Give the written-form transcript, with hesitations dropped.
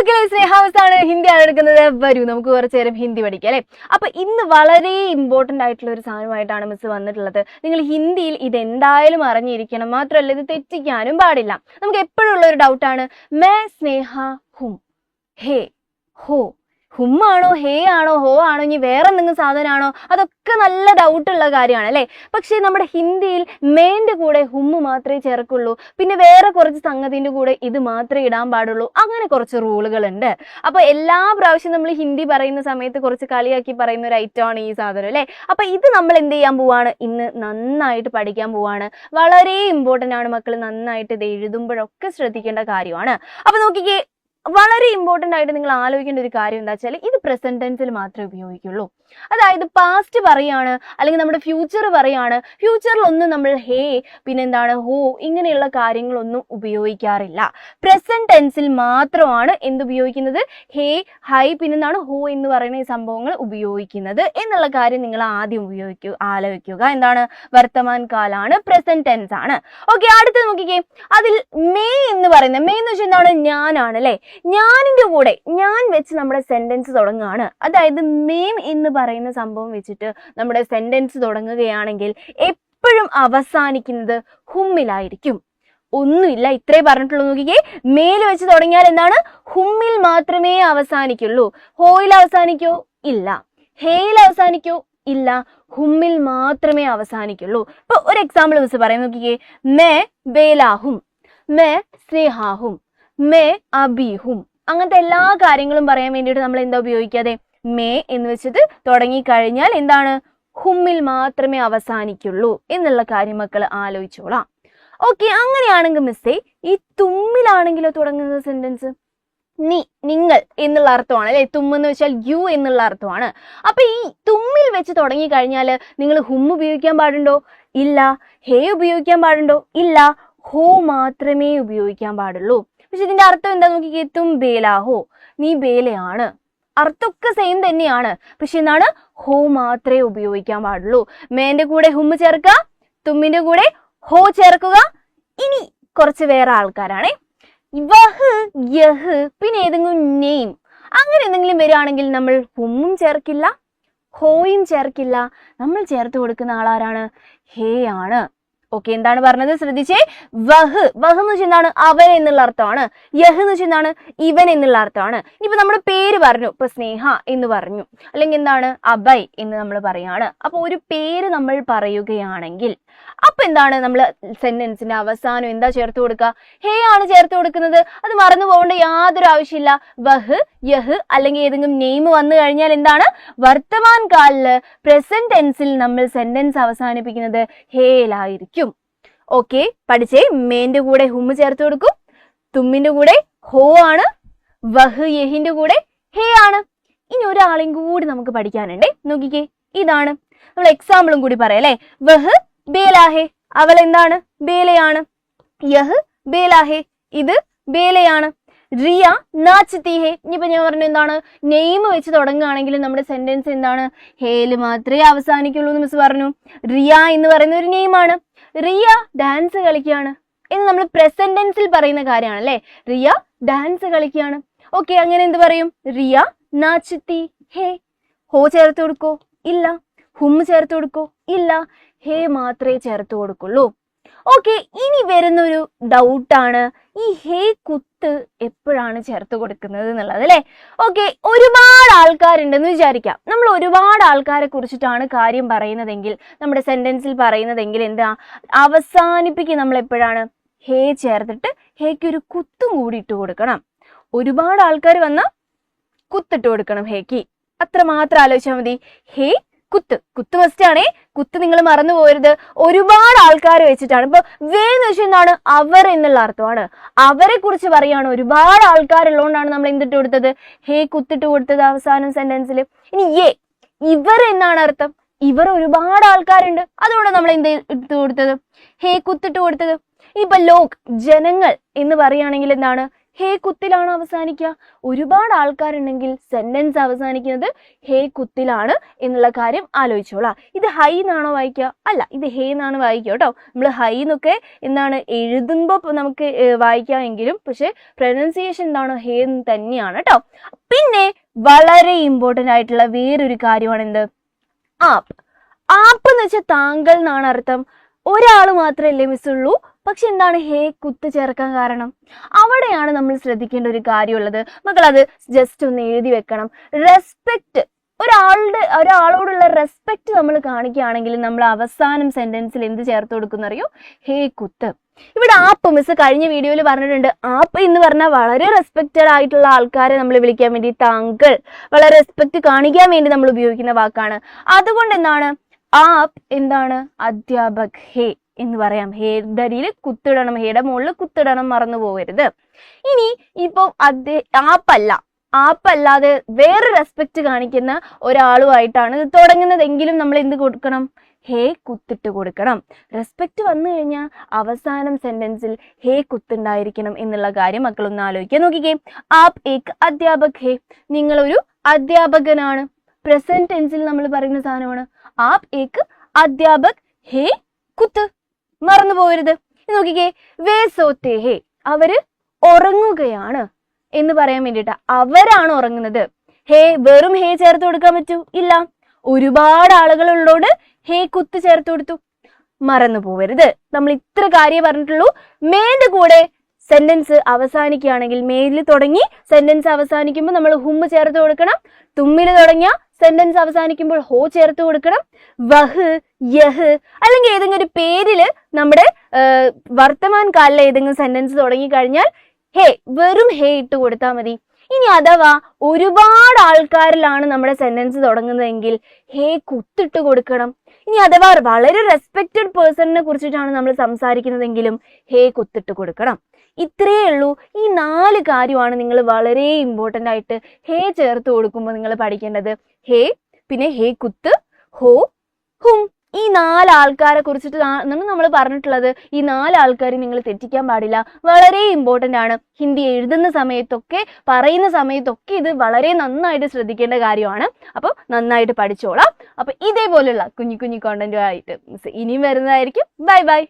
മക്കളെ, സ്നേഹാവസാണ് ഹിന്ദിയാണ് എടുക്കുന്നത്. വരൂ നമുക്ക് കുറച്ചു നേരം ഹിന്ദി പഠിക്കാം അല്ലെ. അപ്പൊ ഇന്ന് വളരെ ഇമ്പോർട്ടന്റ് ആയിട്ടുള്ള ഒരു സാധനമായിട്ടാണ് മിസ് വന്നിട്ടുള്ളത്. നിങ്ങൾ ഹിന്ദിയിൽ ഇത് എന്തായാലും അറിഞ്ഞിരിക്കണം. മാത്രമല്ല ഇത് തെറ്റിക്കാനും പാടില്ല. നമുക്ക് എപ്പോഴും ഉള്ള ഒരു ഡൗട്ടാണ്, മേ സ്നേഹ ഹും, ഹേ ഹോ, ഹുമ്മാണോ ഹേ ആണോ ഹോ ആണോ ഇനി വേറെ എന്തെങ്കിലും സാധനമാണോ? അതൊക്കെ നല്ല ഡൗട്ടുള്ള കാര്യമാണ് അല്ലേ. പക്ഷെ നമ്മുടെ ഹിന്ദിയിൽ മേന്റെ കൂടെ ഹുമ്മ് മാത്രമേ ചേർക്കുള്ളൂ. പിന്നെ വേറെ കുറച്ച് സംഗതിന്റെ കൂടെ ഇത് മാത്രമേ ഇടാൻ പാടുള്ളൂ. അങ്ങനെ കുറച്ച് റൂളുകളുണ്ട്. അപ്പൊ എല്ലാ പ്രാവശ്യം നമ്മൾ ഹിന്ദി പറയുന്ന സമയത്ത് കുറച്ച് കളിയാക്കി പറയുന്ന ഒരു ഐറ്റമാണ് ഈ സാധനം അല്ലേ. അപ്പൊ ഇത് നമ്മൾ എന്ത് ചെയ്യാൻ പോവാണ്, ഇന്ന് നന്നായിട്ട് പഠിക്കാൻ പോവാണ്. വളരെ ഇമ്പോർട്ടന്റ് ആണ് മക്കൾ, നന്നായിട്ട് ഇത് എഴുതുമ്പോഴൊക്കെ ശ്രദ്ധിക്കേണ്ട കാര്യമാണ്. അപ്പൊ നോക്കിക്കേ, വളരെ ഇമ്പോർട്ടന്റ് ആയിട്ട് നിങ്ങൾ ആലോചിക്കേണ്ട ഒരു കാര്യം എന്താ വെച്ചാൽ, ഇത് പ്രസന്റ് ടെൻസിൽ മാത്രമേ ഉപയോഗിക്കുള്ളൂ. അതായത് പാസ്റ്റ് പറയാണ് അല്ലെങ്കിൽ നമ്മുടെ ഫ്യൂച്ചർ പറയാണ്, ഫ്യൂച്ചറിലൊന്നും നമ്മൾ ഹേ പിന്നെന്താണ് ഹോ ഇങ്ങനെയുള്ള കാര്യങ്ങളൊന്നും ഉപയോഗിക്കാറില്ല. പ്രസന്റ് ടെൻസിൽ മാത്രമാണ് എന്തുപയോഗിക്കുന്നത്, ഹേ ഹൈ പിന്നെന്താണ് ഹോ എന്ന് പറയുന്ന ഈ സംഭവങ്ങൾ ഉപയോഗിക്കുന്നത് എന്നുള്ള കാര്യം നിങ്ങൾ ആദ്യം ആലോചിക്കുക. എന്താണ്, വർത്തമാൻ കാലാണ്, പ്രസന്റ് ടെൻസ് ആണ്. ഓക്കെ, അടുത്ത് നോക്കിക്കേ, അതിൽ മേ എന്ന് പറയുന്നത്, മേ എന്ന് വെച്ചാൽ എന്താണ്, ഞാനാണ് അല്ലെ. ഞാനിന്റെ കൂടെ ഞാൻ വെച്ച് നമ്മുടെ സെന്റൻസ് തുടങ്ങുകയാണ്. അതായത് മേം എന്ന് പറയുന്ന സംഭവം വെച്ചിട്ട് നമ്മുടെ സെന്റൻസ് തുടങ്ങുകയാണെങ്കിൽ എപ്പോഴും അവസാനിക്കുന്നത് ഹുമ്മിലായിരിക്കും. ഒന്നുമില്ല, ഇത്രേ പറഞ്ഞിട്ടുള്ളൂ. നോക്കിക്കേ, മേല് വെച്ച് തുടങ്ങിയാൽ എന്താണ്, ഹുമ്മിൽ മാത്രമേ അവസാനിക്കുള്ളൂ. ഹോയിൽ അവസാനിക്കോ? ഇല്ല. ഹേയിൽ അവസാനിക്കോ? ഇല്ല. ഹുമ്മിൽ മാത്രമേ അവസാനിക്കുള്ളൂ. ഇപ്പൊ ഒരു എക്സാമ്പിൾ മിസ് പറയാം. നോക്കിക്കേ, മേ ബേലാഹും, മേ സ്നേഹാഹും, മേ അബിഹും. അങ്ങനത്തെ എല്ലാ കാര്യങ്ങളും പറയാൻ വേണ്ടിയിട്ട് നമ്മൾ എന്താ ഉപയോഗിക്കാതെ, മേ എന്ന് വെച്ചത് തുടങ്ങിക്കഴിഞ്ഞാൽ എന്താണ്, ഹുമ്മിൽ മാത്രമേ അവസാനിക്കുള്ളൂ എന്നുള്ള കാര്യം മക്കൾ ആലോചിച്ചോളാം. ഓക്കെ, അങ്ങനെയാണെങ്കിൽ മിസ്സേ ഈ തുമ്മിലാണെങ്കിലോ തുടങ്ങുന്ന സെന്റൻസ് നീ, നിങ്ങൾ എന്നുള്ള അർത്ഥമാണ് അല്ലെ. തുമ്മെന്ന് വെച്ചാൽ യു എന്നുള്ള അർത്ഥമാണ്. അപ്പൊ ഈ തുമ്മിൽ വെച്ച് തുടങ്ങി കഴിഞ്ഞാൽ നിങ്ങൾ ഹും ഉപയോഗിക്കാൻ പാടുണ്ടോ? ഇല്ല. ഹേ ഉപയോഗിക്കാൻ പാടുണ്ടോ? ഇല്ല. ഹോ മാത്രമേ ഉപയോഗിക്കാൻ പാടുള്ളൂ. പക്ഷെ ഇതിന്റെ അർത്ഥം എന്താ നോക്കിക്കേ, തും ബേലാഹോ, നീ ബേലയാണ്. അർത്ഥമൊക്കെ സെയിം തന്നെയാണ്. പക്ഷെ എന്താണ്, ഹോ മാത്രമേ ഉപയോഗിക്കാൻ പാടുള്ളൂ. മേന്റെ കൂടെ ഹും ചേർക്കുക, തുമ്മിന്റെ കൂടെ ഹോ ചേർക്കുക. ഇനി കുറച്ച് വേറെ ആൾക്കാരാണേ, വഹ് യഹ് പിന്നെ ഏതെങ്കിലും നെയിം അങ്ങനെ എന്തെങ്കിലും വരികയാണെങ്കിൽ നമ്മൾ ഹുമ്മും ചേർക്കില്ല, ഹോയും ചേർക്കില്ല. നമ്മൾ ചേർത്ത് കൊടുക്കുന്ന ആളാരാണ്, ഹേ ആണ്. ഓക്കെ, എന്താണ് പറഞ്ഞത് ശ്രദ്ധിച്ചേ. വഹ്, വഹ് എന്ന് വെച്ചാൽ എന്താണ്, അവൻ എന്നുള്ള അർത്ഥമാണ്. യഹ് എന്ന് വെച്ചാൽ എന്താണ്, ഇവൻ എന്നുള്ള അർത്ഥമാണ്. ഇനിയിപ്പോ നമ്മുടെ പേര് പറഞ്ഞു, ഇപ്പൊ സ്നേഹ എന്ന് പറഞ്ഞു, അല്ലെങ്കിൽ എന്താണ് അഭയ് എന്ന് നമ്മൾ പറയാണ്. അപ്പൊ ഒരു പേര് നമ്മൾ പറയുകയാണെങ്കിൽ അപ്പൊ എന്താണ്, നമ്മൾ സെന്റൻസിന്റെ അവസാനം എന്താ ചേർത്ത് കൊടുക്കുക, ഹേ ആണ് ചേർത്ത് കൊടുക്കുന്നത്. അത് മറന്നു പോകേണ്ട യാതൊരു ആവശ്യമില്ല. വഹ് യഹ് അല്ലെങ്കിൽ ഏതെങ്കിലും നെയിം വന്നു കഴിഞ്ഞാൽ എന്താണ്, വർത്തമാൻ കാലില് പ്രസന്റ് ടെൻസിൽ നമ്മൾ സെന്റൻസ് അവസാനിപ്പിക്കുന്നത് ഹേയിലായിരിക്കും. ഓക്കെ, പഠിച്ചേ. മേന്റെ കൂടെ ഹും ചേർത്ത് കൊടുക്കും, തുമ്മിന്റെ കൂടെ ഹോ ആണ്, വഹ് യഹിന്റെ കൂടെ ഹേ ആണ്. ഇനി ഒരാളെയും കൂടി നമുക്ക് പഠിക്കാനുണ്ടേ. നോക്കിക്കേ, ഇതാണ് നമ്മൾ എക്സാമ്പിളും കൂടി പറയാം അല്ലെ. വഹ് ബേലാഹേ, അവൾ എന്താണ്, ബേലയാണ്. യഹ് ബേലാഹേ, ഇത് ബേലയാണ്. റിയ നാച്ചത്തി ഹേ. ഇനിയിപ്പോ ഞാൻ പറഞ്ഞു എന്താണ്, നെയിം വെച്ച് തുടങ്ങുകയാണെങ്കിൽ നമ്മുടെ സെന്റൻസ് എന്താണ്, ഹേല് മാത്രമേ അവസാനിക്കുള്ളൂ എന്ന് മിസ് പറഞ്ഞു. റിയ എന്ന് പറയുന്ന ഒരു നെയിമാണ്. റിയ ഡാൻസ് കളിക്കുകയാണ് എന്ന് നമ്മൾ പ്രസന്റ് ടെൻസിൽ പറയുന്ന കാര്യമാണ് അല്ലെ. റിയ ഡാൻസ് കളിക്കുകയാണ്. ഓക്കെ, അങ്ങനെ എന്ത് പറയും, റിയ നാച്ചത്തി ഹേ. ഹോ ചേർത്ത് കൊടുക്കോ? ഇല്ല. ഹും ചേർത്ത് കൊടുക്കോ? ഇല്ല. ഹേ മാത്രമേ ചേർത്ത് കൊടുക്കുള്ളൂ. ഓക്കെ, ഇനി വരുന്നൊരു ഡൗട്ടാണ് ഈ ഹേ കുത്ത് എപ്പോഴാണ് ചേർത്ത് കൊടുക്കുന്നത് എന്നുള്ളത് അല്ലെ. ഓക്കെ, ഒരുപാട് ആൾക്കാരുണ്ടെന്ന് വിചാരിക്കാം. നമ്മൾ ഒരുപാട് ആൾക്കാരെ കുറിച്ചിട്ടാണ് കാര്യം പറയുന്നതെങ്കിൽ, നമ്മുടെ സെന്റൻസിൽ പറയുന്നതെങ്കിൽ എന്താ, അവസാനിപ്പിക്കുക നമ്മൾ എപ്പോഴാണ്, ഹേ ചേർത്തിട്ട് ഹേക്ക് ഒരു കുത്തും കൂടി ഇട്ട് കൊടുക്കണം. ഒരുപാട് ആൾക്കാർ വന്നാൽ കുത്തിട്ട് കൊടുക്കണം ഹേക്ക്. അത്ര മാത്രം ആലോചിച്ചാൽ മതി. ഹേ കുത്ത്, കുത്ത് മസ്റ്റ് ആണേ. കുത്ത് നിങ്ങൾ മറന്നു പോകരുത്. ഒരുപാട് ആൾക്കാർ വെച്ചിട്ടാണ്. ഇപ്പൊ വേ എന്ന് വെച്ചാൽ എന്താണ്, അവർ എന്നുള്ള അർത്ഥമാണ്. അവരെ കുറിച്ച് പറയാണ്, ഒരുപാട് ആൾക്കാരുള്ളതുകൊണ്ടാണ് നമ്മൾ എന്തിട്ട് കൊടുത്തത്, ഹേ കുത്തിട്ട് കൊടുത്തത് അവസാനം സെന്റൻസിൽ. ഇനി ഏ, ഇവർ എന്നാണ് അർത്ഥം. ഇവർ ഒരുപാട് ആൾക്കാരുണ്ട്, അതുകൊണ്ട് നമ്മൾ എന്ത് ഇട്ട് കൊടുത്തത്, ഹേ കുത്തിട്ട് കൊടുത്തത്. ഇപ്പൊ ലോക്, ജനങ്ങൾ എന്ന് പറയുകയാണെങ്കിൽ എന്താണ്, ഹേ കുത്തിലാണ് അവസാനിക്കുക. ഒരുപാട് ആൾക്കാരുണ്ടെങ്കിൽ സെന്റൻസ് അവസാനിക്കുന്നത് ഹേ കുത്തിലാണ് എന്നുള്ള കാര്യം ആലോചിച്ചോളാം. ഇത് ഹൈ എന്നാണോ വായിക്കുക? അല്ല, ഇത് ഹേ എന്നാണ് വായിക്കുക കേട്ടോ. നമ്മൾ ഹൈ എന്നൊക്കെ എന്താണ് എഴുതുമ്പോൾ നമുക്ക് വായിക്കാമെങ്കിലും പക്ഷെ പ്രൊനൗൺസിയേഷൻ എന്താണോ ഹേ എന്ന് തന്നെയാണ് കേട്ടോ. പിന്നെ വളരെ ഇമ്പോർട്ടൻ്റ് ആയിട്ടുള്ള വേറൊരു കാര്യമാണ് എന്ത്? ആപ്പ്. ആപ്പ് എന്ന് വെച്ചാൽ താങ്കൾ എന്നാണ് അർത്ഥം. ഒരാൾ മാത്രമല്ലേ മിസ് ഉള്ളൂ. പക്ഷെ എന്താണ് ഹേ കുത്ത് ചേർക്കാൻ കാരണം? അവിടെയാണ് നമ്മൾ ശ്രദ്ധിക്കേണ്ട ഒരു കാര്യമുള്ളത്. മക്കൾ അത് ജസ്റ്റ് ഒന്ന് എഴുതി വെക്കണം. റെസ്പെക്ട്, ഒരാളോടുള്ള റെസ്പെക്ട് നമ്മൾ കാണിക്കുകയാണെങ്കിൽ നമ്മൾ അവസാനം സെന്റൻസിൽ എന്ത് ചേർത്ത് കൊടുക്കുന്ന അറിയോ? ഹേ കുത്ത്. ഇവിടെ ആപ്പ് മിസ് കഴിഞ്ഞ വീഡിയോയിൽ പറഞ്ഞിട്ടുണ്ട്. ആപ്പ് എന്ന് പറഞ്ഞാൽ വളരെ റെസ്പെക്റ്റഡ് ആയിട്ടുള്ള ആൾക്കാരെ നമ്മൾ വിളിക്കാൻ വേണ്ടി താങ്കൾ, വളരെ റെസ്പെക്ട് കാണിക്കാൻ വേണ്ടി നമ്മൾ ഉപയോഗിക്കുന്ന വാക്കാണ്. അതുകൊണ്ട് എന്താണ് ആപ്പ് എന്താണ്? അധ്യാപക് ഹേ എന്ന് പറയാം. ഹേയുടെ അടിയിൽ കുത്തിടണം, ഹേയുടെ മുകളിൽ കുത്തിടണം, മറന്നു പോകരുത്. ഇനി ഇപ്പൊ ആപ്പല്ലാതെ വേറെ റെസ്പെക്ട് കാണിക്കുന്ന ഒരാളുമായിട്ടാണ് ഇത് തുടങ്ങുന്നതെങ്കിലും നമ്മൾ എന്ത് കൊടുക്കണം? ഹേ കുത്തിട്ട് കൊടുക്കണം. റെസ്പെക്ട് വന്നു കഴിഞ്ഞാൽ അവസാനം സെന്റൻസിൽ ഹേ കുത്തുണ്ടായിരിക്കണം എന്നുള്ള കാര്യം മക്കളൊന്ന് ആലോചിക്കാൻ നോക്കിക്കേ. ആപ്പ് ഏക് അധ്യാപക് ഹേ, നിങ്ങളൊരു അധ്യാപകനാണ്. പ്രസന്റ് ടെൻസിൽ നമ്മൾ പറയുന്ന സാധനമാണ്. ആപ്പ് ഏക് അധ്യാപക് ഹേ കുത്ത്, മറന്നു പോകരുത്. നോക്കിക്കേ, വേ സോത്തേ ഹേ, അവര് ഉറങ്ങുകയാണ് എന്ന് പറയാൻ വേണ്ടിയിട്ട് അവരാണ് ഉറങ്ങുന്നത്. ഹേ വെറും ഹേ ചേർത്ത് കൊടുക്കാൻ പറ്റൂ? ഇല്ല. ഒരുപാട് ആളുകളുള്ളോട് ഹേ കുത്ത് ചേർത്ത് കൊടുത്തു. മറന്നു പോവരുത്. നമ്മൾ ഇത്ര കാര്യം പറഞ്ഞിട്ടുള്ളൂ. മേന്റെ കൂടെ സെന്റൻസ് അവസാനിക്കുകയാണെങ്കിൽ മേലിൽ തുടങ്ങി സെന്റൻസ് അവസാനിക്കുമ്പോൾ നമ്മൾ ഹും ചേർത്ത് കൊടുക്കണം. തുമ്മില് തുടങ്ങിയ സെന്റൻസ് അവസാനിക്കുമ്പോൾ ഹോ ചേർത്ത് കൊടുക്കണം. വഹ്, യഹ് അല്ലെങ്കിൽ ഏതെങ്കിലും ഒരു പേരില് നമ്മുടെ വർത്തമാൻ കാലിലെ ഏതെങ്കിലും സെന്റൻസ് തുടങ്ങി കഴിഞ്ഞാൽ ഹേ, വെറും ഹേ ഇട്ട് കൊടുത്താൽ മതി. ഇനി അഥവാ ഒരുപാട് ആൾക്കാരിലാണ് നമ്മുടെ സെന്റൻസ് തുടങ്ങുന്നതെങ്കിൽ ഹേ കുത്തിട്ട് കൊടുക്കണം. ഇനി അഥവാ വളരെ റെസ്പെക്റ്റഡ് പേഴ്സണിനെ കുറിച്ചിട്ടാണ് നമ്മൾ സംസാരിക്കുന്നതെങ്കിലും ഹേ കുത്തിട്ട് കൊടുക്കണം. ഇത്രയേ ഉള്ളൂ. ഈ 4 കാര്യമാണ് നിങ്ങൾ വളരെ ഇമ്പോർട്ടൻ്റ് ആയിട്ട് ഹേ ചേർത്ത് കൊടുക്കുമ്പോൾ നിങ്ങൾ പഠിക്കേണ്ടത്. ഹേ, പിന്നെ ഹേ കുത്ത്, ഹോ, ഹും. ഈ 4 ആൾക്കാരെ കുറിച്ചിട്ടാണ് നമ്മൾ പറഞ്ഞിട്ടുള്ളത്. ഈ 4 ആൾക്കാരെ നിങ്ങൾ തെറ്റിക്കാൻ പാടില്ല. വളരെ ഇമ്പോർട്ടൻ്റ് ആണ്. ഹിന്ദി എഴുതുന്ന സമയത്തൊക്കെ പറയുന്ന സമയത്തൊക്കെ ഇത് വളരെ നന്നായിട്ട് ശ്രദ്ധിക്കേണ്ട കാര്യമാണ്. അപ്പോൾ നന്നായിട്ട് പഠിച്ചോളാം. അപ്പോൾ ഇതേപോലുള്ള കുഞ്ഞു കുഞ്ഞു കോണ്ടന്റുമായിട്ട് ഇനിയും വരുന്നതായിരിക്കും. Bye bye.